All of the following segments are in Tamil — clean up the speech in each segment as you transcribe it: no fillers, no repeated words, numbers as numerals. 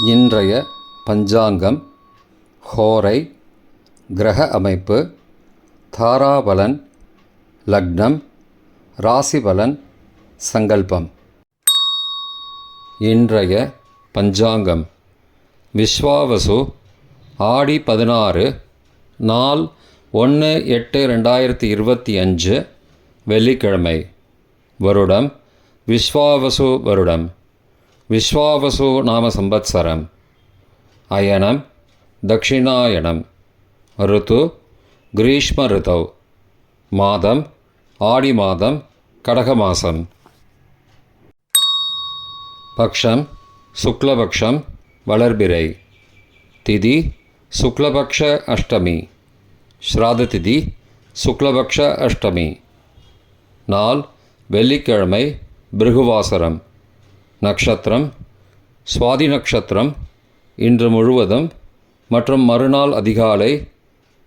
இன்றைய பஞ்சாங்கம், ஹோரை, கிரக அமைப்பு, தாராபலன், லக்னம், ராசிபலன், சங்கல்பம். இன்றைய பஞ்சாங்கம் விஸ்வாவசு, ஆடி 16, நாள் 1/8/2025, வெள்ளிக்கிழமை. வருடம் விஸ்வாவசு வருடம். விஸ்வாவசு நாம சம்பத்சரம். அயனம் தக்ஷிணாயனம். ருத்து கிரீஷ்ம ருதௌ. மாதம் ஆடி மாதம், கடக மாசம். பக்ஷம் சுக்லபக்ஷம், வளர்பிறை. திதி சுக்லபக்ஷ அஷ்டமி. ஸ்ராத திதி சுக்லபக்ஷ அஷ்டமி. நாள் வெள்ளிக்கிழமை, பிருகுவாசரம். நக்ஷத்திரம் சுவாதி நக்ஷத்திரம். இன்று முழுவதும் மற்றும் மறுநாள் அதிகாலை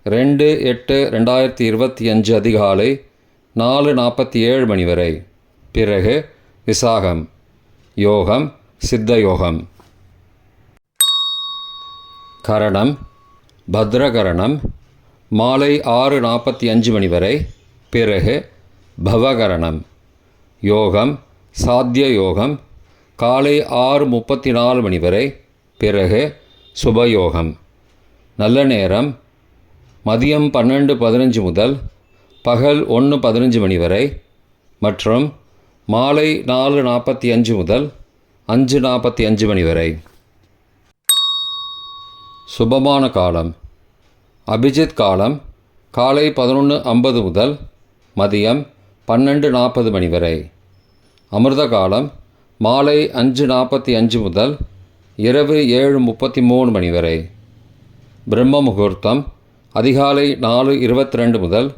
2/8/2025 அதிகாலை 4:47 மணி வரை. பிறகு விசாகம். யோகம் சித்த யோகம். கரணம் பத்ரகரணம், மாலை 6:45 மணி வரை. பிறகு பவகரணம். யோகம் சாத்திய யோகம், காலை 6:34 மணி வரை. பிறகு சுபயோகம். நல்ல நேரம் மதியம் 12:15 முதல் பகல் 1:15 மணி வரை மற்றும் மாலை 4:45 முதல் 5:45 மணி வரை. சுபமான காலம் அபிஜித் காலம் காலை 11:50 முதல் மதியம் 12:40 மணி வரை. அமிர்த காலம் மாலை 5:45 முதல் இரவு 7:33 மணி வரை. பிரம்ம முகூர்த்தம் அதிகாலை 4:22 முதல்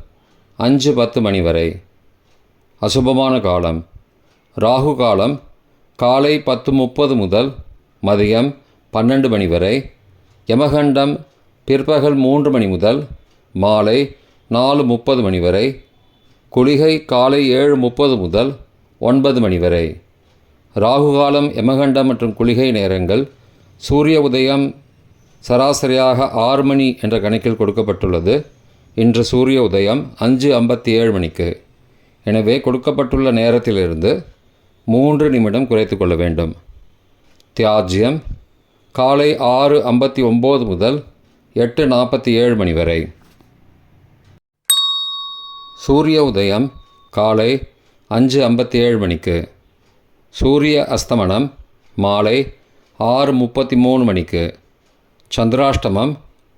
5:10 மணி வரை. அசுபமான காலம் ராகு காலம் காலை 10:30 முதல் மதியம் 12 மணி வரை. யமகண்டம் பிற்பகல் 3 மணி முதல் மாலை 4:30 மணி வரை. குளிகை காலை 7:30 முதல் 9 மணி வரை. ராகுகாலம், யமகண்டம் மற்றும் குளிகை நேரங்கள் சூரிய உதயம் சராசரியாக 6 மணி என்ற கணக்கில் கொடுக்கப்பட்டுள்ளது. இன்று சூரிய உதயம் 5:57 மணிக்கு. எனவே கொடுக்கப்பட்டுள்ள நேரத்திலிருந்து 3 நிமிடம் குறைத்து கொள்ள வேண்டும். தியாஜ்யம் காலை 6:59 முதல் 8:47 மணி வரை. சூரிய உதயம் காலை 5:57 மணிக்கு. சூரிய அஸ்தமனம் மாலை 6:33 மணிக்கு. சந்திராஷ்டமம்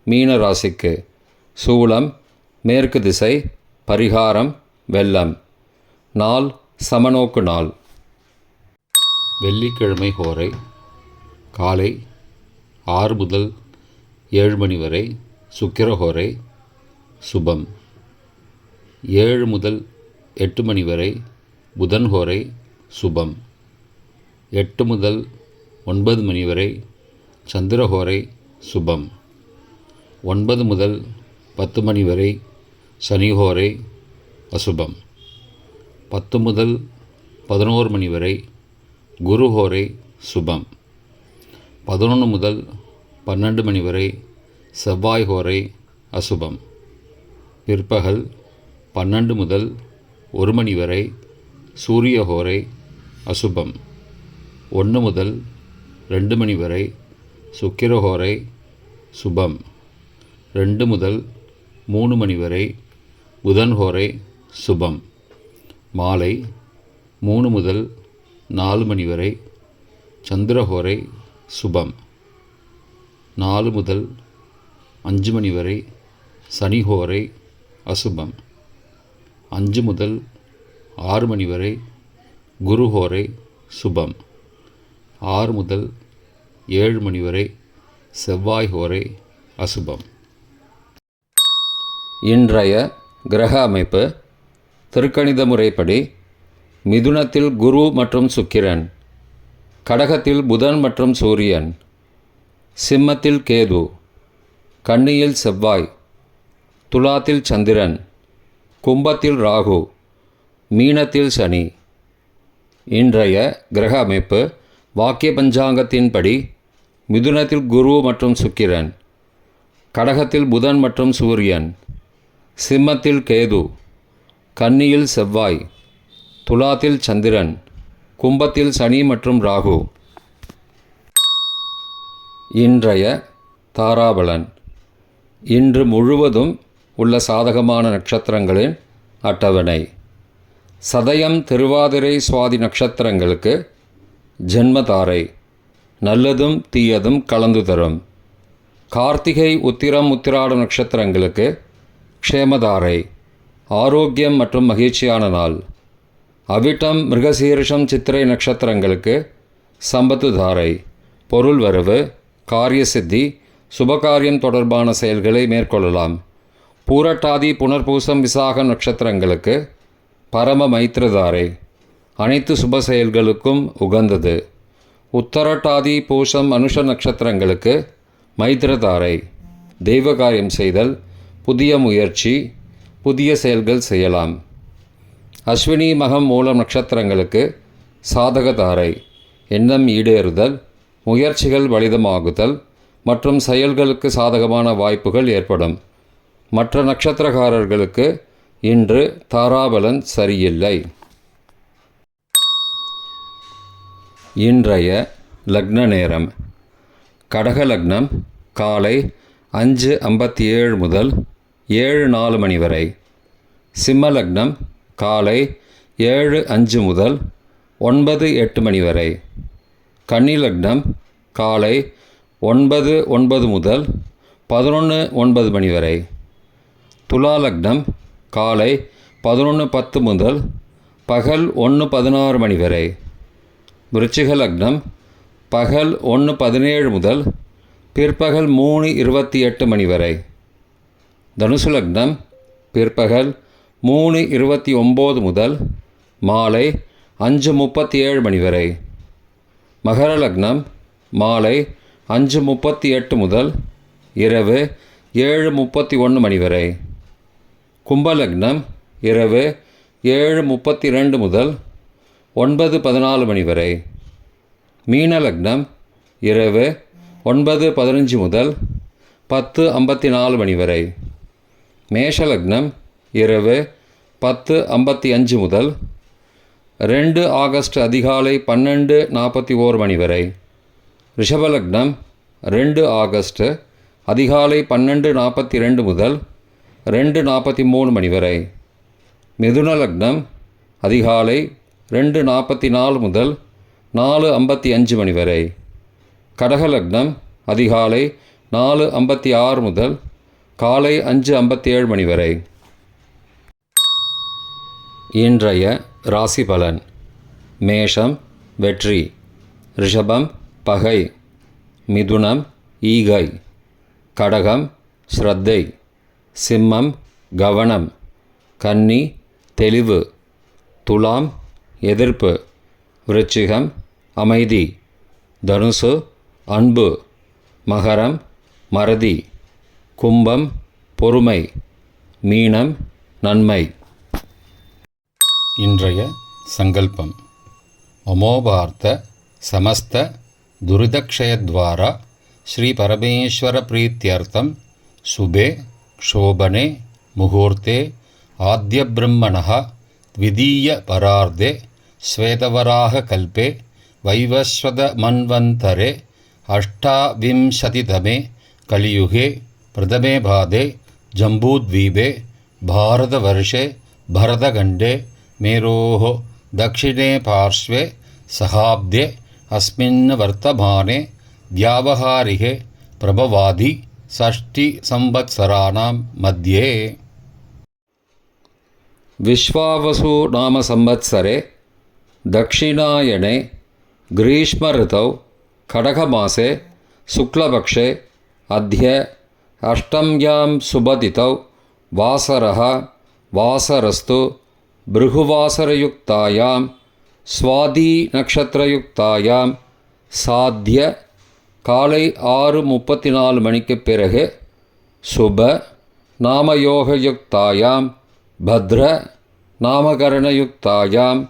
மீன ராசிக்கு. சூலம் மேற்கு திசை. பரிகாரம் வெள்ளம். நாள் சமநோக்கு நாள். வெள்ளிக்கிழமை ஹோரை காலை 6 முதல் 7 மணி வரை. சுக்கிரஹோரை சுபம். 7 முதல் 8 மணி வரை. புதன் ஹோரை சுபம். 8 முதல் 9 மணி வரை. சந்திரஹோரை சுபம். 9 முதல் 10 மணி வரை. சனிஹோரை அசுபம். 10 முதல் 11 மணி வரை. குருஹோரை சுபம். 11 முதல் 12 மணி வரை. செவ்வாய் ஹோரை அசுபம். பிற்பகல் 12 முதல் 1 மணி வரை. சூரிய ஹோரை அசுபம். 1 முதல் 2 மணி வரை. சுக்கிரஹோரை சுபம். 2 முதல் 3 மணி வரை. புதன் ஹோரை சுபம். மாலை 3 முதல் 4 மணி வரை. சந்திரஹோரை சுபம். 4 முதல் 5 மணி வரை. சனிஹோரை அசுபம். 5 முதல் 6 மணி வரை. குருஹோரை சுபம். 6 முதல் 7 மணி வரை. செவ்வாய் ஹோரை அசுபம். இன்றைய கிரக அமைப்பு திருக்கணித முறைப்படி மிதுனத்தில் குரு மற்றும் சுக்கிரன், கடகத்தில் புதன் மற்றும் சூரியன், சிம்மத்தில் கேது, கன்னியில் செவ்வாய், துலாத்தில் சந்திரன், கும்பத்தில் ராகு, மீனத்தில் சனி. இன்றைய கிரக அமைப்பு வாக்கிய பஞ்சாங்கத்தின்படி மிதுனத்தில் குரு மற்றும் சுக்கிரன், கடகத்தில் புதன் மற்றும் சூரியன், சிம்மத்தில் கேது, கன்னியில் செவ்வாய், துலாத்தில் சந்திரன், கும்பத்தில் சனி மற்றும் ராகு. இன்றைய தாராபலன். இன்று முழுவதும் உள்ள சாதகமான நட்சத்திரங்களின் அட்டவணை. சதயம், திருவாதிரை, சுவாதி நட்சத்திரங்களுக்கு ஜென்மதாரை, நல்லதும் தீயதும் கலந்து தரும். கார்த்திகை, உத்திரம், உத்திராடம் நட்சத்திரங்களுக்கு க்ஷேமதாரை, ஆரோக்கியம் மற்றும் மகிழ்ச்சியான நாள். அவிட்டம், மிருகசீரிஷம், சித்திரை நட்சத்திரங்களுக்கு சம்பத்து தாரை, பொருள் வரவு, காரிய சித்தி, சுபகாரியம் தொடர்பான செயல்களை மேற்கொள்ளலாம். பூரட்டாதி, புனர்பூசம், விசாகம் நட்சத்திரங்களுக்கு பரம மைத்திரதாரை, அனைத்து சுப செயல்களுக்கும் உகந்தது. உத்தரட்டாதி, பூஷம், அனுஷ நட்சத்திரங்களுக்கு மைத்திரதாரை, தெய்வ காரியம் செய்தல், புதிய முயற்சி, புதிய செயல்கள் செய்யலாம். அஸ்வினி, மகம், மூலம் நட்சத்திரங்களுக்கு சாதகதாரை, எண்ணம் ஈடேறுதல், முயற்சிகள் பலிதமாகுதல் மற்றும் செயல்களுக்கு சாதகமான வாய்ப்புகள் ஏற்படும். மற்ற நட்சத்திரக்காரர்களுக்கு இன்று தாராபலன் சரியில்லை. இன்றைய லக்ன நேரம். கடக லக்னம் காலை 5:57 முதல் 7:04 மணி வரை. சிம்ம லக்னம் காலை 7:05 முதல் 9:08 மணி வரை. கன்னி லக்னம் காலை 9:09 முதல் 11:09 மணி வரை. துலா லக்னம் காலை 11:10 முதல் பகல் 1:16 மணி வரை. விருச்சிக லக்னம் பகல் 1:17 முதல் பிற்பகல் 3:28 மணி வரை. தனுசு லக்னம் பிற்பகல் 3:29 முதல் மாலை 5:37 மணி வரை. மகர லக்னம் மாலை 5:38 முதல் இரவு 7:31 மணி வரை. கும்பலக்னம் இரவு 7:32 முதல் 9:14 மணி வரை. மீன லக்னம் இரவு 9:15 முதல் 10:54 மணி வரை. மேஷ லக்னம் இரவு 10:55 முதல் 2 ஆகஸ்ட் அதிகாலை 12:41 மணி வரை. ரிஷப லக்னம் 2 ஆகஸ்ட் அதிகாலை 12:42 முதல் 2:43 மணி வரை. மிதுன லக்னம் அதிகாலை 2:44 முதல் 4:55 மணி வரை. கடக லக்னம் அதிகாலை 4:56 முதல் காலை 5:57 மணி வரை. இன்றைய ராசி பலன். மேஷம் வெற்றி, ரிஷபம் பகை, மிதுனம் ஈகை, கடகம் ஸ்ரத்தை, சிம்மம் கவனம், கன்னி தெளிவு, துலாம் எதிர்ப்பு, விருச்சிகம் அமைதி, தனுசு அன்பு, மகரம் மறதி, கும்பம் பொறுமை, மீனம் நன்மை. இன்றைய சங்கல்பம். மமோபார்த்த சமஸ்த துரிதக்ஷயத்வாரா ஸ்ரீ பரமேஸ்வர பிரீத்யர்த்தம் சுபே க்ஷோபனே முகூர்த்தே ஆத்ய பிரம்மணः த்விதீய பரார்த்தே ஸ்வேதவராக கல்பே வைவஸ்வத மன்வந்தரே அஷ்டாவிம்சதிதமே கலியுகே பிரதமே பாதே ஜம்பூத்வீபே பாரதவர்ஷே பரதகண்டே மேரோः दक्षिणे पार्श्वे सहाब्दे अस्मिन् वर्तमाने व्यावहारिके प्रभवादि षष्टिसंवत्सराणां मध्ये. विश्वावसु नाम संवत्सरे दक्षिणायने ग्रीष्म ऋतौ खडगमासे शुक्लपक्षे अद्य अष्टम्यां सुबतिथौ वासरः वासरस्तु भृगुवासरयुक्तायां स्वादी नक्षत्रयुक्तायां साध्य காலை 6:34 மணிக்கு பிறகு சுப நாமயோகயுக்தாயாம் பத்ர நாமகரணயுக்தாயாம்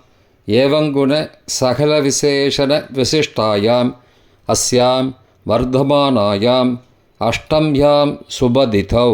ஏவங்குண சகல விசேஷண விசிஷ்டாயாம் அஸ்யாம் வர்தமானாயாம் அஷ்டம்யாம் சுபதிதௌ